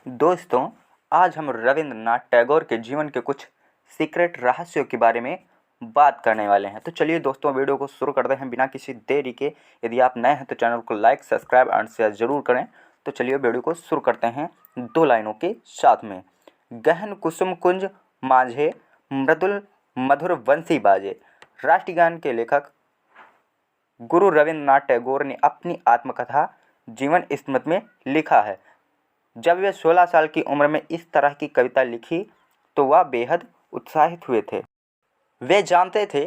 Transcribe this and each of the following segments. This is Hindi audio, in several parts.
दोस्तों, आज हम रविंद्रनाथ टैगोर के जीवन के कुछ सीक्रेट रहस्यों के बारे में बात करने वाले हैं। तो चलिए दोस्तों, वीडियो को शुरू करते हैं बिना किसी देरी के। यदि आप नए हैं तो चैनल को लाइक, सब्सक्राइब एंड शेयर जरूर करें। तो चलिए वीडियो को शुरू करते हैं 2 लाइनों के साथ में। गहन कुसुम कुंज माझे मृदुल मधुर वंशी बाजे। राष्ट्रगान के लेखक गुरु रविंद्रनाथ टैगोर ने अपनी आत्मकथा जीवन स्मृति में लिखा है, जब वे 16 साल की उम्र में इस तरह की कविता लिखी तो वह बेहद उत्साहित हुए थे। वे जानते थे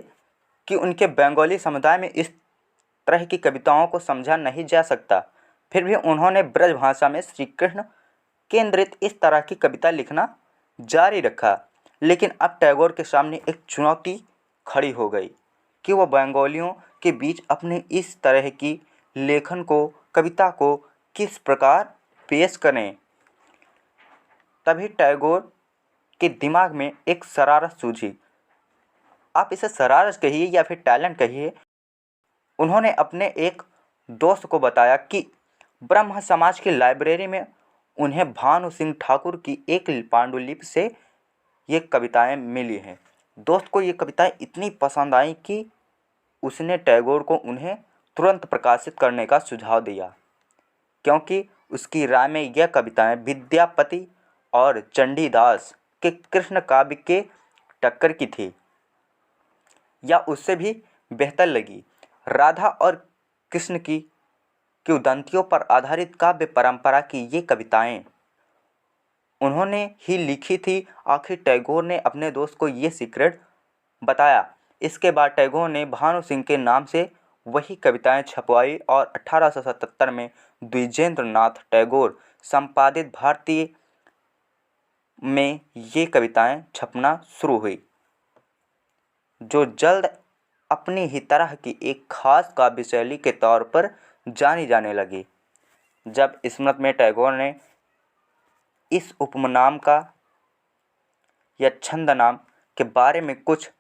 कि उनके बंगाली समुदाय में इस तरह की कविताओं को समझा नहीं जा सकता। फिर भी उन्होंने ब्रज भाषा में श्री कृष्ण केंद्रित इस तरह की कविता लिखना जारी रखा। लेकिन अब टैगोर के सामने एक चुनौती खड़ी हो गई कि वह बंगालियों के बीच अपने इस तरह की लेखन को, कविता को किस प्रकार पेश करें। तभी टैगोर के दिमाग में एक शरारत सूझी। आप इसे शरारत कहिए या फिर टैलेंट कहिए। उन्होंने अपने एक दोस्त को बताया कि ब्रह्म समाज की लाइब्रेरी में उन्हें भानु सिंह ठाकुर की एक पांडुलिपि से ये कविताएं मिली हैं। दोस्त को ये कविताएं इतनी पसंद आई कि उसने टैगोर को उन्हें तुरंत प्रकाशित करने का सुझाव दिया, क्योंकि उसकी राय में यह कविताएं विद्यापति और चंडीदास के कृष्ण काव्य के टक्कर की थी, या उससे भी बेहतर लगी। राधा और कृष्ण की किंवदंतियों पर आधारित काव्य परंपरा की ये कविताएं उन्होंने ही लिखी थी। आखिर टैगोर ने अपने दोस्त को ये सीक्रेट बताया। इसके बाद टैगोर ने भानु सिंह के नाम से वही कविताएं छपवाई और 1877 में द्विजेंद्र नाथ टैगोर संपादित भारतीय में ये कविताएं छपना शुरू हुई, जो जल्द अपनी ही तरह की एक खास काव्य शैली के तौर पर जानी जाने लगी। जब स्मृति में टैगोर ने इस उपनाम का या छंद नाम के बारे में कुछ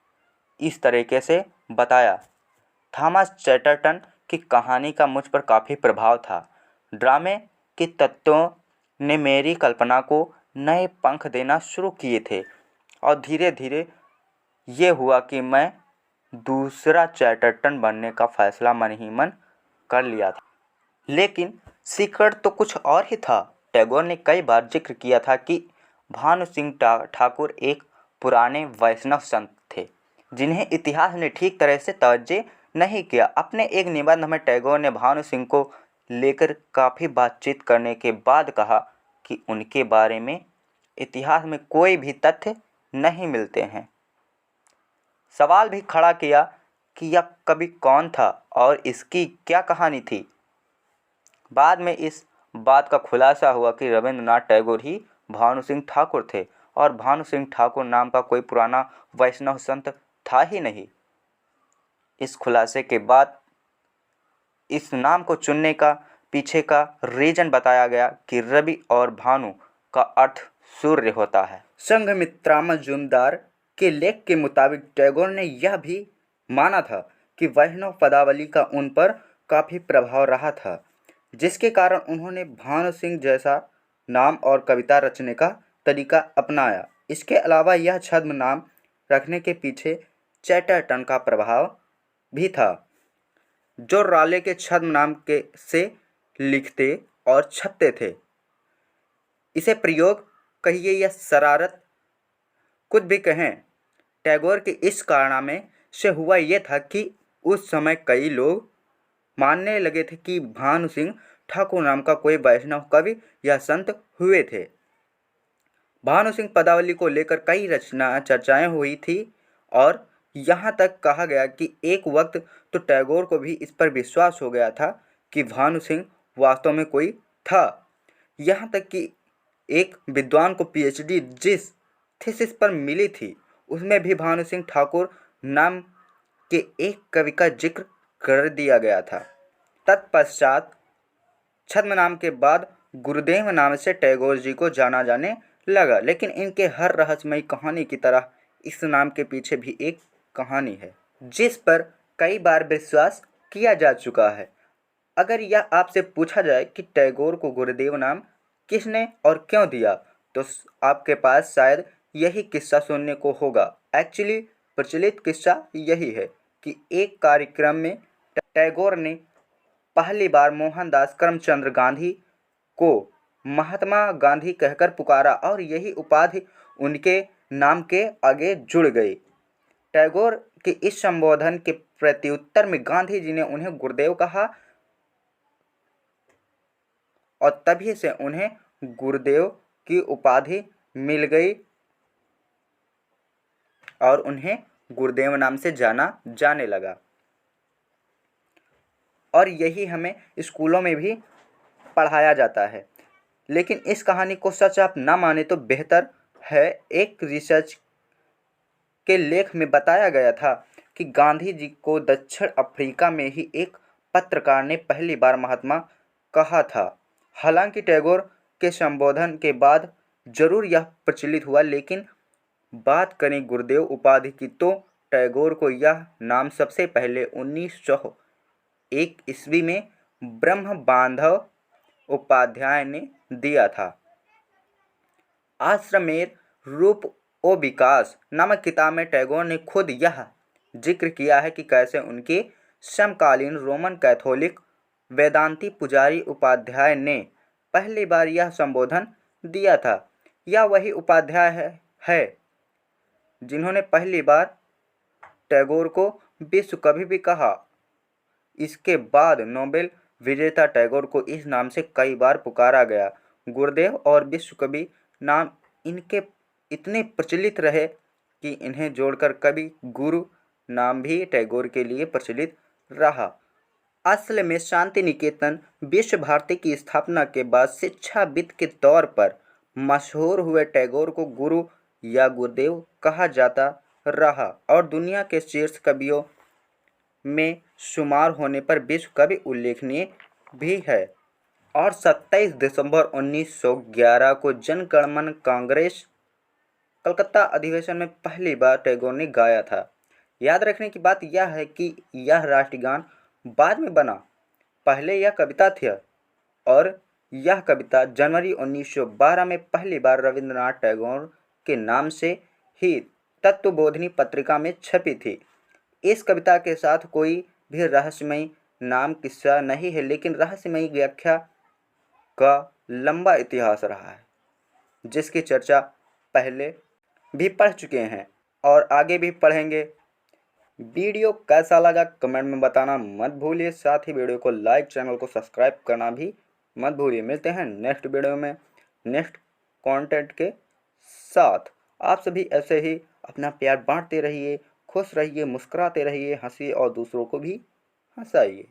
इस तरीके से बताया। थॉमस चैटरटन की कहानी का मुझ पर काफ़ी प्रभाव था। ड्रामे के तत्वों ने मेरी कल्पना को नए पंख देना शुरू किए थे और धीरे धीरे ये हुआ कि मैं दूसरा चैटरटन बनने का फैसला मन ही मन कर लिया था। लेकिन सीक्रेट तो कुछ और ही था। टैगोर ने कई बार जिक्र किया था कि भानु सिंह ठाकुर एक पुराने वैष्णव संत थे, जिन्हें इतिहास ने ठीक तरह से तवज्जो नहीं किया। अपने एक निबंध में टैगोर ने भानु सिंह को लेकर काफ़ी बातचीत करने के बाद कहा कि उनके बारे में इतिहास में कोई भी तथ्य नहीं मिलते हैं। सवाल भी खड़ा किया कि यह कवि कौन था और इसकी क्या कहानी थी। बाद में इस बात का खुलासा हुआ कि रविंद्रनाथ टैगोर ही भानु सिंह ठाकुर थे और भानु सिंह ठाकुर नाम का कोई पुराना वैष्णव संत था ही नहीं। इस खुलासे के बाद इस नाम को चुनने का पीछे का रीजन बताया गया कि रवि और भानु का अर्थ सूर्य होता है। संघमित्रा मजूमदार के लेख के मुताबिक टैगोर ने यह भी माना था कि वैष्णव पदावली का उन पर काफ़ी प्रभाव रहा था, जिसके कारण उन्होंने भानु सिंह जैसा नाम और कविता रचने का तरीका अपनाया। इसके अलावा यह छद्म नाम रखने के पीछे चैटरटन का प्रभाव भी था, जो राले के छद्म नाम के से लिखते और छपते थे। इसे प्रयोग कहिए या शरारत, कुछ भी कहें, टैगोर के इस कारनामे से हुआ ये था कि उस समय कई लोग मानने लगे थे कि भानु सिंह ठाकुर नाम का कोई वैष्णव कवि या संत हुए थे। भानु सिंह पदावली को लेकर कई चर्चाएं हुई थी और यहाँ तक कहा गया कि एक वक्त तो टैगोर को भी इस पर विश्वास हो गया था कि भानु सिंह वास्तव में कोई था। यहाँ तक कि एक विद्वान को पीएचडी जिस थीसिस पर मिली थी, उसमें भी भानु सिंह ठाकुर नाम के एक कवि का जिक्र कर दिया गया था। तत्पश्चात छद्म नाम के बाद गुरुदेव नाम से टैगोर जी को जाना जाने लगा। लेकिन इनके हर रहस्यमयी कहानी की तरह इस नाम के पीछे भी एक कहानी है, जिस पर कई बार विश्वास किया जा चुका है। अगर यह आपसे पूछा जाए कि टैगोर को गुरुदेव नाम किसने और क्यों दिया? तो आपके पास शायद यही किस्सा सुनने को होगा। एक्चुअली प्रचलित किस्सा यही है कि एक कार्यक्रम में टैगोर ने पहली बार मोहनदास करमचंद गांधी को महात्मा गांधी कहकर पुकारा और यही उपाधि उनके नाम के आगे जुड़ गई। टैगोर के इस संबोधन के प्रत्युत्तर में गांधी जी ने उन्हें गुरुदेव कहा और तभी से उन्हें गुरुदेव की उपाधि मिल गई और उन्हें गुरुदेव नाम से जाना जाने लगा। और यही हमें स्कूलों में भी पढ़ाया जाता है। लेकिन इस कहानी को सच आप ना माने तो बेहतर है। एक रिसर्च के लेख में बताया गया था कि गांधी जी को दक्षिण अफ्रीका में ही एक पत्रकार ने पहली बार महात्मा कहा था। हालांकि टैगोर के संबोधन के बाद जरूर यह प्रचलित हुआ, लेकिन बात करें गुरुदेव उपाधि की तो टैगोर को यह नाम सबसे पहले 1901 ईस्वी में ब्रह्म बांधव उपाध्याय ने दिया था। आश्रमेर रूप ओ विकास नामक किताब में टैगोर ने खुद यह जिक्र किया है कि कैसे उनके समकालीन रोमन कैथोलिक वेदांती पुजारी उपाध्याय ने पहली बार यह संबोधन दिया था। यह वही उपाध्याय है जिन्होंने पहली बार टैगोर को विश्व कवि भी कहा। इसके बाद नोबेल विजेता टैगोर को इस नाम से कई बार पुकारा गया। गुरुदेव और विश्व कवि नाम इनके इतने प्रचलित रहे कि इन्हें जोड़कर कवि गुरु नाम भी टैगोर के लिए प्रचलित रहा। असल में शांति निकेतन विश्व भारती की स्थापना के बाद शिक्षाविद के तौर पर मशहूर हुए टैगोर को गुरु या गुरुदेव कहा जाता रहा और दुनिया के शीर्ष कवियों में शुमार होने पर विश्व कवि उल्लेखनीय भी है। और 27 दिसंबर 1911 को जन गण मन कांग्रेस कलकत्ता अधिवेशन में पहली बार टैगोर ने गाया था। याद रखने की बात यह है कि यह राष्ट्रगान बाद में बना, पहले यह कविता थी और यह कविता जनवरी 1912 में पहली बार रविंद्रनाथ टैगोर के नाम से ही तत्वबोधिनी पत्रिका में छपी थी। इस कविता के साथ कोई भी रहस्यमयी नाम किस्सा नहीं है, लेकिन रहस्यमयी व्याख्या का लंबा इतिहास रहा है जिसकी चर्चा पहले भी पढ़ चुके हैं और आगे भी पढ़ेंगे। वीडियो कैसा लगा कमेंट में बताना मत भूलिए। साथ ही वीडियो को लाइक, चैनल को सब्सक्राइब करना भी मत भूलिए। मिलते हैं नेक्स्ट वीडियो में नेक्स्ट कंटेंट के साथ। आप सभी ऐसे ही अपना प्यार बांटते रहिए, खुश रहिए, मुस्कुराते रहिए, हंसिए और दूसरों को भी हंसाइए।